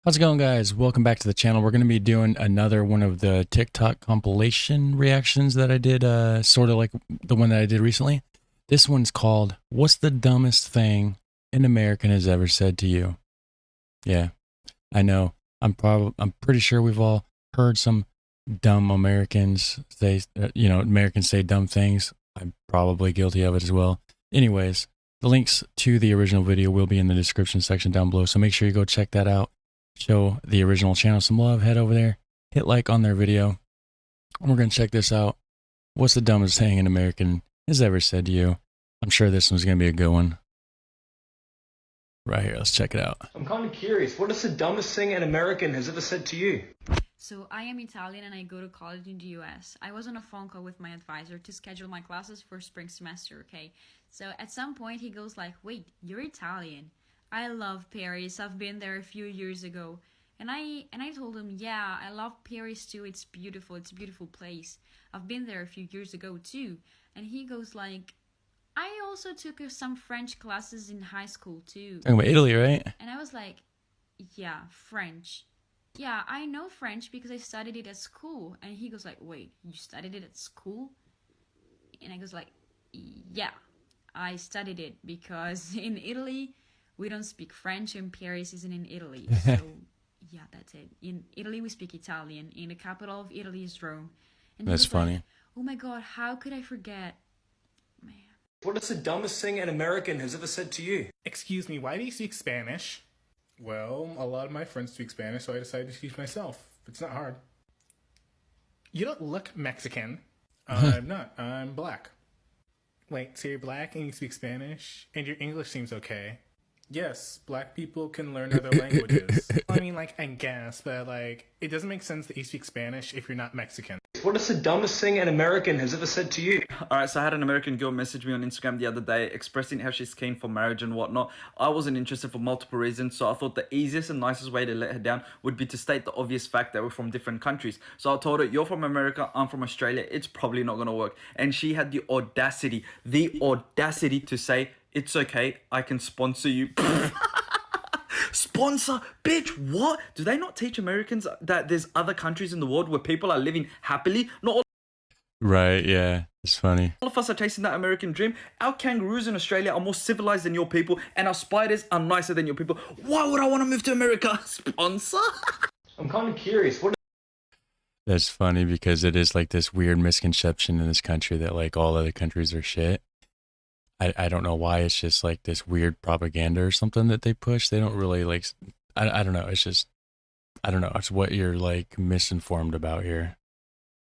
How's it going, guys? Welcome back to the channel. We're going to be doing another one of the TikTok compilation reactions that I did, sort of like the one that I did recently. This one's called, What's the Dumbest Thing an American Has Ever Said to You? Yeah, I know. I'm pretty sure we've all heard some dumb Americans say, Americans say dumb things. I'm probably guilty of it as well. Anyways, the links to the original video will be in the description section down below, so make sure you go check that out. Show the original channel some love, head over there, hit like on their video. We're going to check this out. What's the dumbest thing an American has ever said to you? I'm sure this one's going to be a good one. Right here, let's check it out. I'm kind of curious, what is the dumbest thing an American has ever said to you? So I am Italian and I go to college in the US. I was on a phone call with my advisor to schedule my classes for spring semester, okay? So at some point he goes like, wait, you're Italian. I love Paris. I've been there a few years ago. And I told him, yeah, I love Paris too. It's beautiful. It's a beautiful place. I've been there a few years ago too. And he goes like, I also took some French classes in high school too. Talking about Italy, right? And I was like, yeah, French. Yeah, I know French because I studied it at school. And he goes like, wait, you studied it at school? And I goes like, yeah, I studied it because in Italy we don't speak French and Paris isn't in Italy. So yeah, that's it. In Italy we speak Italian. In the capital of Italy is Rome. And That's funny. Like, oh my god, how could I forget? Man. What is the dumbest thing an American has ever said to you? Excuse me, why do you speak Spanish? Well, a lot of my friends speak Spanish, so I decided to teach myself. It's not hard. You don't look Mexican. I'm not. I'm black. Wait, so you're black and you speak Spanish? And your English seems okay. Yes, black people can learn other languages. I mean, like, I guess, but, like, it doesn't make sense that you speak Spanish if you're not Mexican. What is the dumbest thing an American has ever said to you? Alright, so I had an American girl message me on Instagram the other day expressing how she's keen for marriage and whatnot. I wasn't interested for multiple reasons, so I thought the easiest and nicest way to let her down would be to state the obvious fact that we're from different countries. So I told her, you're from America, I'm from Australia, it's probably not going to work. And she had the audacity to say, it's okay, I can sponsor you. Sponsor? Bitch, what? Do they not teach Americans that there's other countries in the world where people are living happily? Not all Right, yeah, it's funny. of us are chasing that American dream. Our kangaroos in Australia are more civilized than your people, and our spiders are nicer than your people. Why would I want to move to America? Sponsor? I'm kind of curious, what That's funny because it is like this weird misconception in this country that like all other countries are shit. I don't know why. It's just like this weird propaganda or something that they push. They don't really like, I don't know. It's just, I don't know. It's what you're like misinformed about here.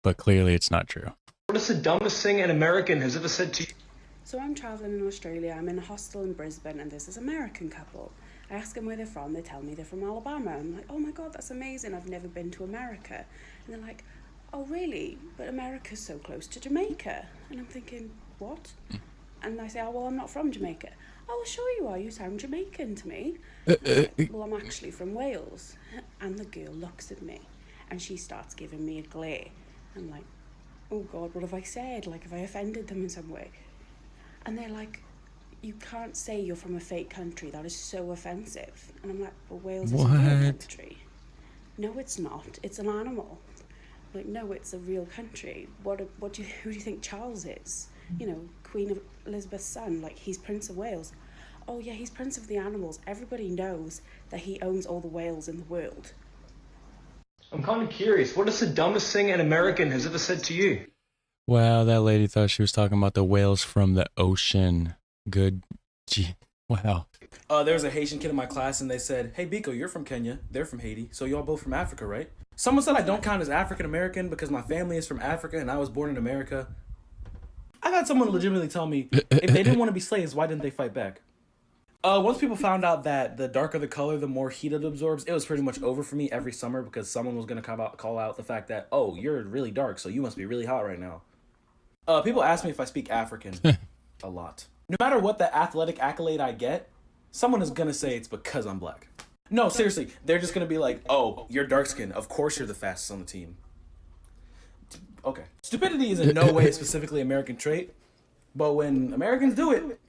But clearly it's not true. is the dumbest thing an American has ever said to you? So I'm travelling in Australia, I'm in a hostel in Brisbane and there's this American couple. I ask them where they're from, they tell me they're from Alabama. I'm like, oh my god, that's amazing, I've never been to America. And they're like, oh really? But America's so close to Jamaica. And I'm thinking, what? And I say, oh well, I'm not from Jamaica. Oh, well, sure you are, you sound Jamaican to me. Like, well, I'm actually from Wales. And the girl looks at me and she starts giving me a glare. I'm like, oh god, what have I said? Like, have I offended them in some way? And they're like, you can't say you're from a fake country, that is so offensive. And I'm like, but Wales is a real country. No, it's not, it's an animal. I'm like, no, it's a real country. Who do you think Charles is? You know, Queen Elizabeth's son, like he's Prince of Wales. Oh yeah, he's Prince of the Animals. Everybody knows that he owns all the whales in the world. I'm kind of curious, what is the dumbest thing an American has ever said to you? Wow, that lady thought she was talking about the whales from the ocean. Good. Gee. Wow. There was a Haitian kid in my class and they said, hey Biko, you're from Kenya, they're from Haiti, so y'all both from Africa, right? Someone said I don't count as African American because my family is from Africa and I was born in America. I got someone legitimately tell me, if they didn't want to be slaves, why didn't they fight back? Once people found out that the darker the color, the more heat it absorbs, it was pretty much over for me every summer because someone was going to call out the fact that, oh, you're really dark, so you must be really hot right now. People ask me if I speak African a lot. No matter what the athletic accolade I get, someone is going to say it's because I'm black. No, seriously, they're just going to be like, oh, you're dark skinned. Of course you're the fastest on the team. Okay. Stupidity is in no way a specifically American trait, but when Americans do it,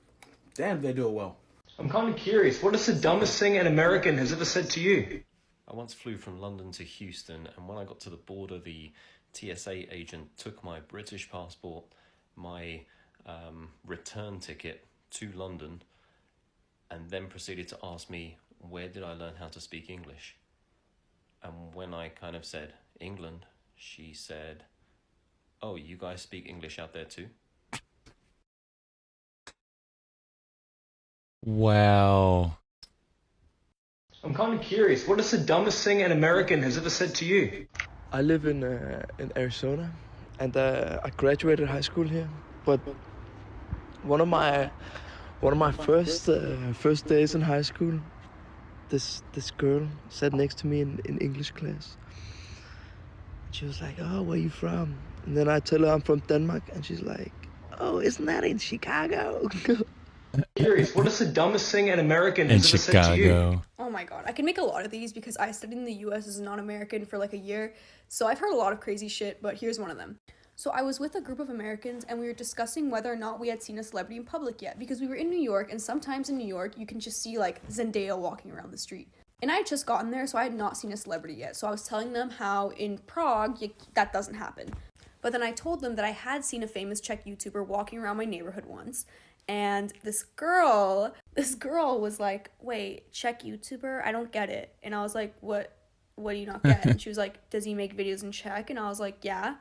damn, they do it well. I'm kind of curious, what is the dumbest thing an American has ever said to you? I once flew from London to Houston, and when I got to the border, the TSA agent took my British passport, my return ticket to London, and then proceeded to ask me, where did I learn how to speak English? And when I kind of said, England, she said, oh, you guys speak English out there too? Wow. I'm kind of curious. What is the dumbest thing an American has ever said to you? I live in Arizona, and I graduated high school here. But one of my first days in high school, this girl sat next to me in English class. She was like, "Oh, where you from?" And then I tell her I'm from Denmark, and she's like, "Oh, isn't that in Chicago?" Curious. What is the dumbest thing an American In has ever said to you? Chicago. Oh my god, I can make a lot of these because I studied in the US as a non-American for like a year, so I've heard a lot of crazy shit, but here's one of them. So I was with a group of Americans and we were discussing whether or not we had seen a celebrity in public yet, because we were in New York, and sometimes in New York you can just see like Zendaya walking around the street. And I had just gotten there, so I had not seen a celebrity yet, so I was telling them how in Prague that doesn't happen. But then I told them that I had seen a famous Czech YouTuber walking around my neighborhood once. And this girl was like, wait, Czech YouTuber? I don't get it. And I was like, what do you not get? And she was like, does he make videos in Czech? And I was like, yeah.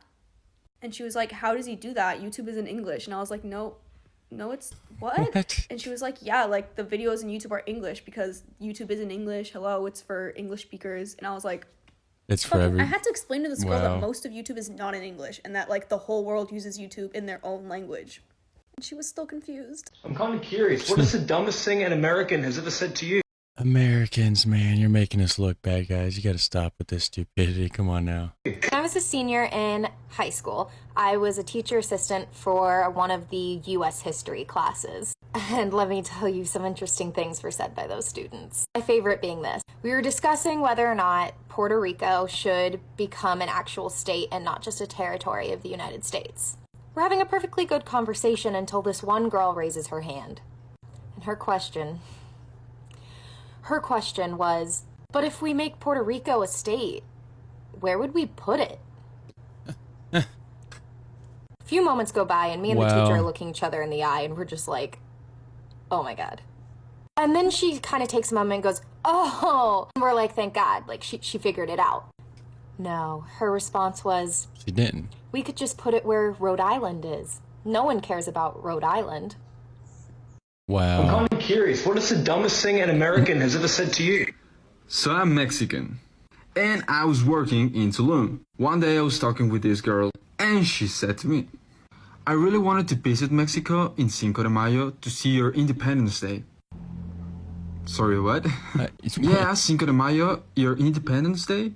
And she was like, how does he do that? YouTube is in English. And I was like, no, it's what? And she was like, yeah, like the videos in YouTube are English because YouTube is in English. Hello, it's for English speakers. And I was like, It's for every. I had to explain to this girl Wow. that most of YouTube is not in English and that like the whole world uses YouTube in their own language. She was still confused. I'm kind of curious. What is the dumbest thing an American has ever said to you? Americans, man, you're making us look bad, guys. You got to stop with this stupidity. Come on now. When I was a senior in high school, I was a teacher assistant for one of the U.S. history classes. And let me tell you, some interesting things were said by those students. My favorite being this. We were discussing whether or not Puerto Rico should become an actual state and not just a territory of the United States. We're having a perfectly good conversation until this one girl raises her hand. And her question was, but if we make Puerto Rico a state, where would we put it? A few moments go by and me and the teacher are looking each other in the eye and we're just like, oh my god. And then she kind of takes a moment and goes, oh, and we're like, thank God, like she figured it out. No, her response was, She didn't. we could just put it where Rhode Island is. No one cares about Rhode Island. Wow. I'm kind of curious. What is the dumbest thing an American has ever said to you? So I'm Mexican, and I was working in Tulum. One day I was talking with this girl, and she said to me, I really wanted to visit Mexico in Cinco de Mayo to see your Independence Day. Sorry, what? Yeah, Cinco de Mayo, your Independence Day?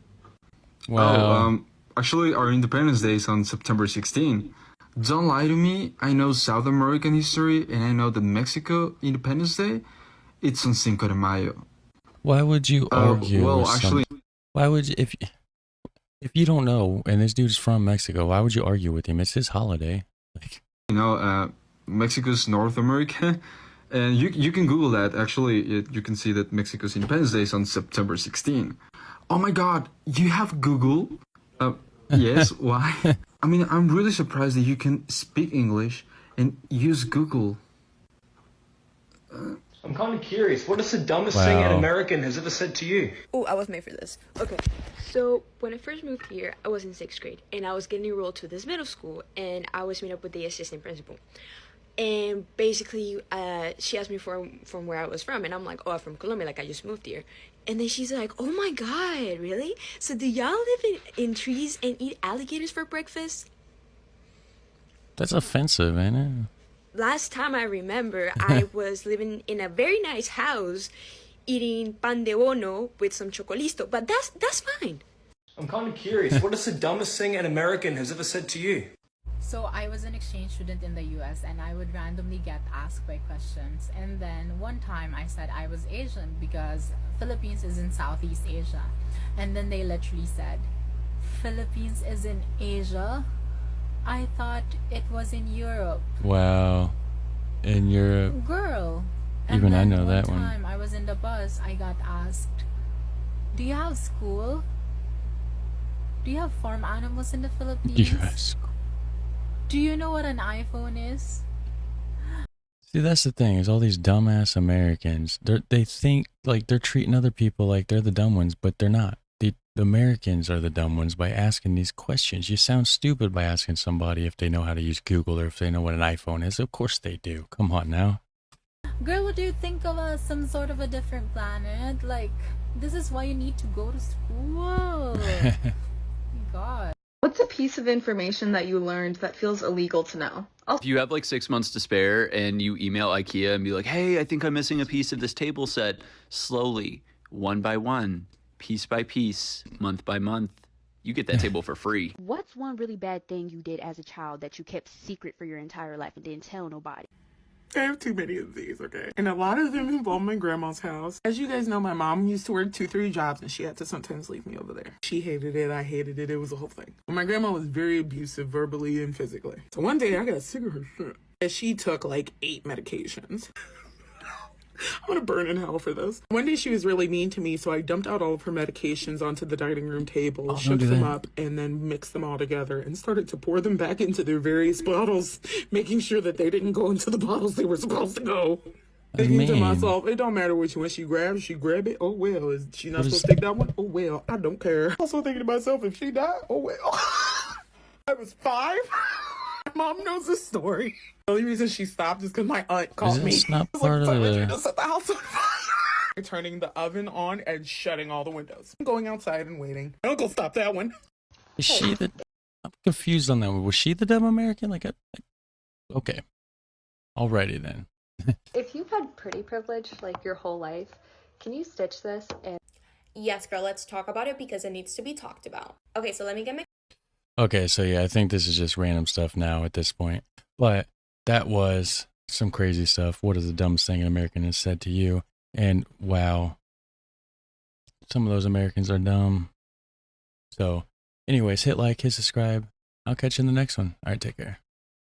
Wow. Oh, actually our Independence Day is on September 16. Don't lie to me, I know South American history, and I know that Mexico Independence Day, it's on Cinco de Mayo. Why would you argue? Well, with actually, why would you, if you don't know, and this dude's from Mexico, why would you argue with him? It's his holiday. Like, you know, Mexico's North America, and you can Google that. Actually, you can see that Mexico's Independence Day is on September 16. Oh my God, you have Google? Yes, why? I mean, I'm really surprised that you can speak English and use Google. I'm kind of curious. What is the dumbest thing an American has ever said to you? Oh, I was made for this. Okay, so when I first moved here, I was in 6th grade, and I was getting enrolled to this middle school, and I was meeting up with the assistant principal. And basically, she asked me from where I was from, and I'm like, oh, I'm from Colombia, like I just moved here. And then she's like, oh my God, really? So do y'all live in trees and eat alligators for breakfast? that's offensive, ain't it? Last time I remember, I was living in a very nice house, eating pan de bono with some chocolisto, but that's fine. I'm kind of curious. What is the dumbest thing an American has ever said to you? So I was an exchange student in the US and I would randomly get asked by questions. And then one time I said I was Asian because Philippines is in Southeast Asia. And then they literally said, Philippines is in Asia? I thought it was in Europe. Wow. In Europe. Girl. Even I then know that one one. time I was in the bus, I got asked, Do you have school? Do you have farm animals in the Philippines? Yes. Do you know what an iPhone is? See, that's the thing, is all these dumbass Americans, they think like they're treating other people like they're the dumb ones, but they're not. The Americans are the dumb ones by asking these questions. You sound stupid by asking somebody if they know how to use Google or if they know what an iPhone is. Of course they do. Come on now. Girl, would you think of some sort of a different planet? Like, this is why you need to go to school. God. What's a piece of information that you learned that feels illegal to know? If you have like 6 months to spare and you email IKEA and be like, hey, I think I'm missing a piece of this table set, slowly, one by one, piece by piece, month by month, you get that table for free. What's one really bad thing you did as a child that you kept secret for your entire life and didn't tell nobody? I have too many of these, okay? And a lot of them involve my grandma's house. As you guys know, my mom used to work 2-3 jobs and she had to sometimes leave me over there. She hated it, I hated it, it was a whole thing. And my grandma was very abusive verbally and physically. So one day I got sick of her shit. And she took like 8 medications. I'm gonna burn in hell for this. One day she was really mean to me, so I dumped out all of her medications onto the dining room table, shook them up, and then mixed them all together and started to pour them back into their various bottles, making sure that they didn't go into the bottles they were supposed to go. Thinking to myself, it don't matter which one she grabs, she grab it, oh well. Is she not supposed to take that one? Oh well, I don't care. Also thinking to myself, if she died, oh well. I was 5. Mom knows this story. The only reason she stopped is because my aunt called me. Is this not part of the... Set the house on fire. Turning the oven on and shutting all the windows. I'm going outside and waiting. My uncle stopped that one. Is she the... I'm confused on that one. Was she the dumb American? Okay. Alrighty then. If you've had pretty privilege like your whole life, can you stitch this and... Yes, girl, let's talk about it because it needs to be talked about. Okay, so let me get my... Okay, so yeah, I think this is just random stuff now at this point. But that was some crazy stuff. What is the dumbest thing an American has said to you? And wow, some of those Americans are dumb. So anyways, hit like, hit subscribe. I'll catch you in the next one. All right, take care.